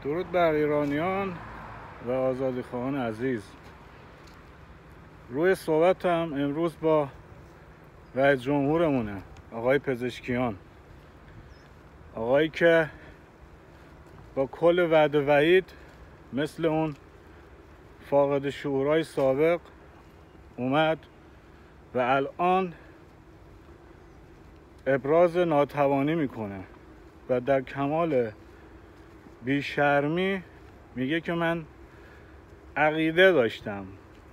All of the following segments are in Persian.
درود بر ایرانیان و آزادیخواهان عزیز. روی صحبتم امروز با رئیس جمهورمونه، آقای پزشکیان، آقایی که با کل وعده وعید مثل اون فاقد شعورهای سابق اومد و الان ابراز ناتوانی میکنه و در کمال بیشرمی میگه که من عقیده داشتم،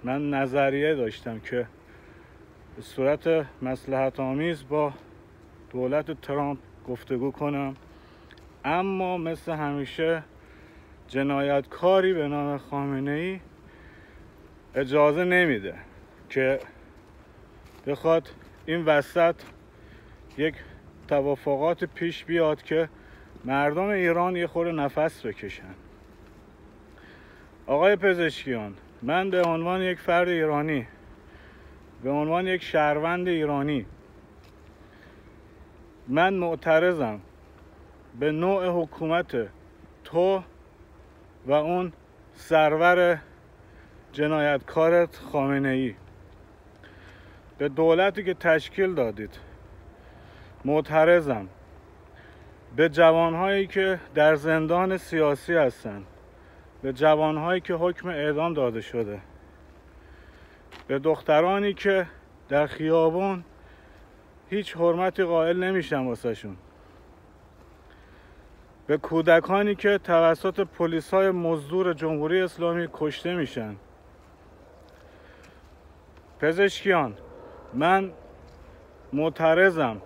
من نظریه داشتم که به صورت مصلحت آمیز با دولت ترامپ گفتگو کنم، اما مثل همیشه جنایتکاری به نام خامنه‌ای اجازه نمیده که بخواد این وسط یک توافقات پیش بیاد که مردم ایران یه خورده نفس بکشن. آقای پزشکیان، من به عنوان یک فرد ایرانی، به عنوان یک شهروند ایرانی، من معترضم به نوع حکومت تو و اون سرور جنایتکارت خامنه‌ای، به دولتی که تشکیل دادید. معترضم به جوانهایی که در زندان سیاسی هستند، به جوانهایی که حکم اعدام داده شده، به دخترانی که در خیابون هیچ حرمتی قائل نمیشن واسهشون، به کودکانی که توسط پلیس‌های مزدور جمهوری اسلامی کشته میشن. پزشکیان، من معترضم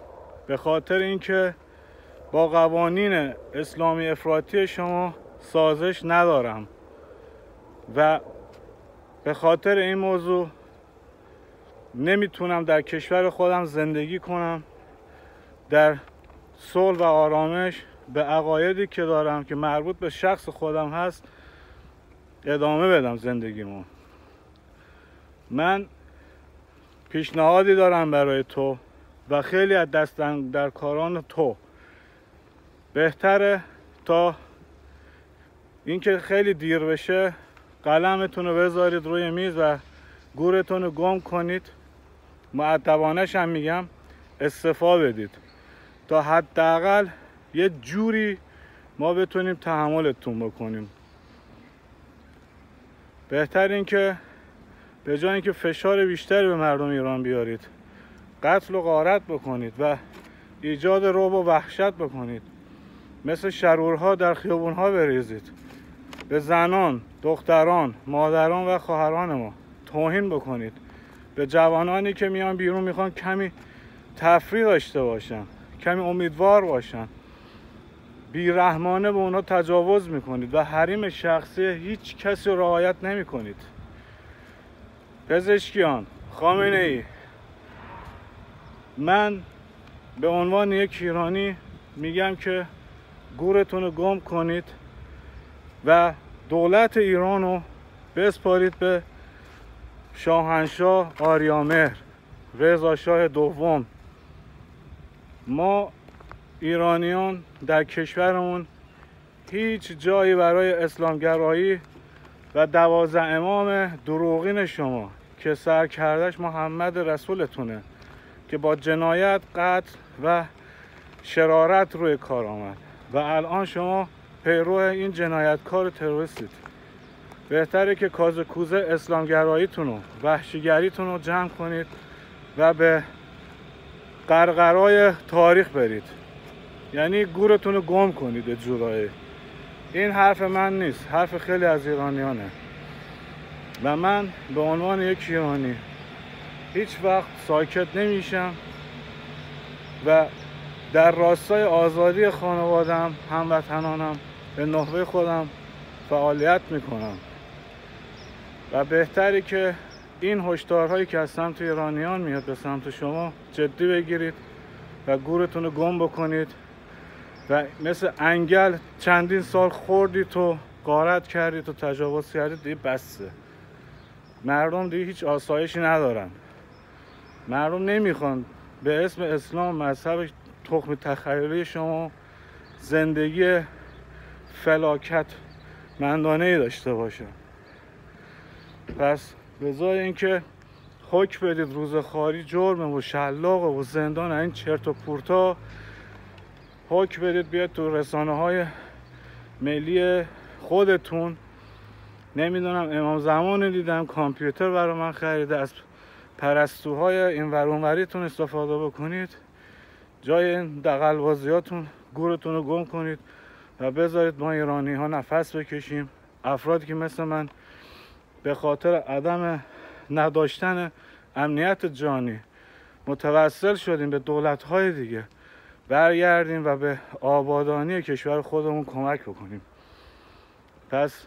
به خاطر اینکه با قوانین اسلامی افراطی شما سازش ندارم و به خاطر این موضوع نمیتونم در کشور خودم زندگی کنم در صلح و آرامش، به عقایدی که دارم که مربوط به شخص خودم هست ادامه بدم زندگیمو. من پیشنهادی دارم برای تو و خیلی از دست در کاران تو. بهتره تا اینکه خیلی دیر بشه قلمتون رو بذارید روی میز و گورتون رو گم کنید، مؤدبانش هم میگم استعفا بدید تا حداقل یه جوری ما بتونیم تحملتون بکنیم. بهتر این که به جای اینکه فشار بیشتری به مردم ایران بیارید، قتل و غارت بکنید و ایجاد رعب و وحشت بکنید، مثل شرورها در خیابونها بریزید، به زنان، دختران، مادران و خواهران ما توهین بکنید، به جوانانی که میان بیرون میخوان کمی تفریح داشته باشن، کمی امیدوار باشن، بیرحمانه به اونا تجاوز میکنید و حریم شخصی هیچ کسی رو رعایت نمیکنید. پزشکیان، خامنه‌ای، من به عنوان یک ایرانی میگم که گورتون رو گم کنید و دولت ایران رو بسپارید به شاهنشاه آریامهر، رضا شاه دوم. ما ایرانیان در کشورمون هیچ جایی برای اسلامگرایی و 12 امام دروغین شما که سرکردش محمد رسولتونه که با جنایت، قتل و شرارت روی کار آمد و الان شما پیرو این جنایتکار تروریستید. بهتره که کاز کوزه اسلامگراییتون و وحشیگریتون رو جمع کنید و به قرقرای تاریخ برید، یعنی گورتون رو گم کنید جورایی. این حرف من نیست، حرف خیلی از ایرانیانه و من به عنوان یک ایرانی هیچ وقت ساکت نمیشم و در راستای آزادی خانوادم، هموطنانم به نحوه خودم فعالیت میکنم و بهتری که این هشدارهایی که از سمت ایرانیان میاد به سمت شما جدی بگیرید و گورتون رو گم بکنید و مثل انگل چندین سال خوردید و غارت کردید و تجاوز کردید، دیگه بسه. مردم دیگه هیچ آسایشی ندارن. مردم نمیخوان به اسم اسلام، مذهب تخم تخیلی شما، زندگی فلاکت مندانه‌ای داشته باشم. پس به جای اینکه حکم بدید روزخواری جرمه و شلاقه و زندان این چرت و پورتا، حکم بدید بیاد تو رسانه‌های ملی خودتون. نمیدونم امام زمان دیدم کامپیوتر برای من خریده، از پرستوهای این ور اون وریتون استفاده بکنید، جای این دغل‌بازیاتون گورتون رو گم کنید و بذارید ما ایرانی ها نفس بکشیم. افرادی که مثل من به خاطر عدم نداشتن امنیت جانی متوسل شدیم به دولت‌های دیگه، برگردیم و به آبادانی کشور خودمون کمک بکنیم. پس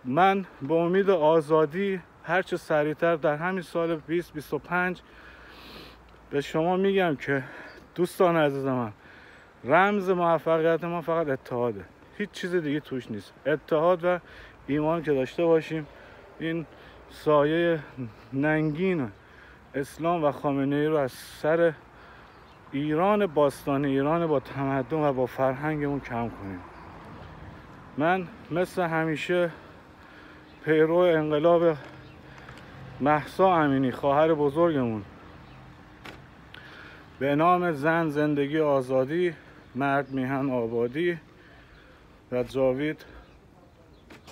من به امید آزادی هرچه سریعتر در همین سال 2025 به شما میگم که دوستان عزیز من، رمز موفقیت ما فقط اتحاده، هیچ چیز دیگه توش نیست. اتحاد و ایمان که داشته باشیم، این سایه ننگین اسلام و خامنه‌ای رو از سر ایران باستانی، ایران با تمدن و با فرهنگمون کم کنیم. من مثل همیشه پیرو انقلاب مهسا امینی، خواهر بزرگمون، به نام زن زندگی آزادی، مرد میهن آبادی و جاوید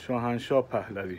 شاهنشاه پهلوی.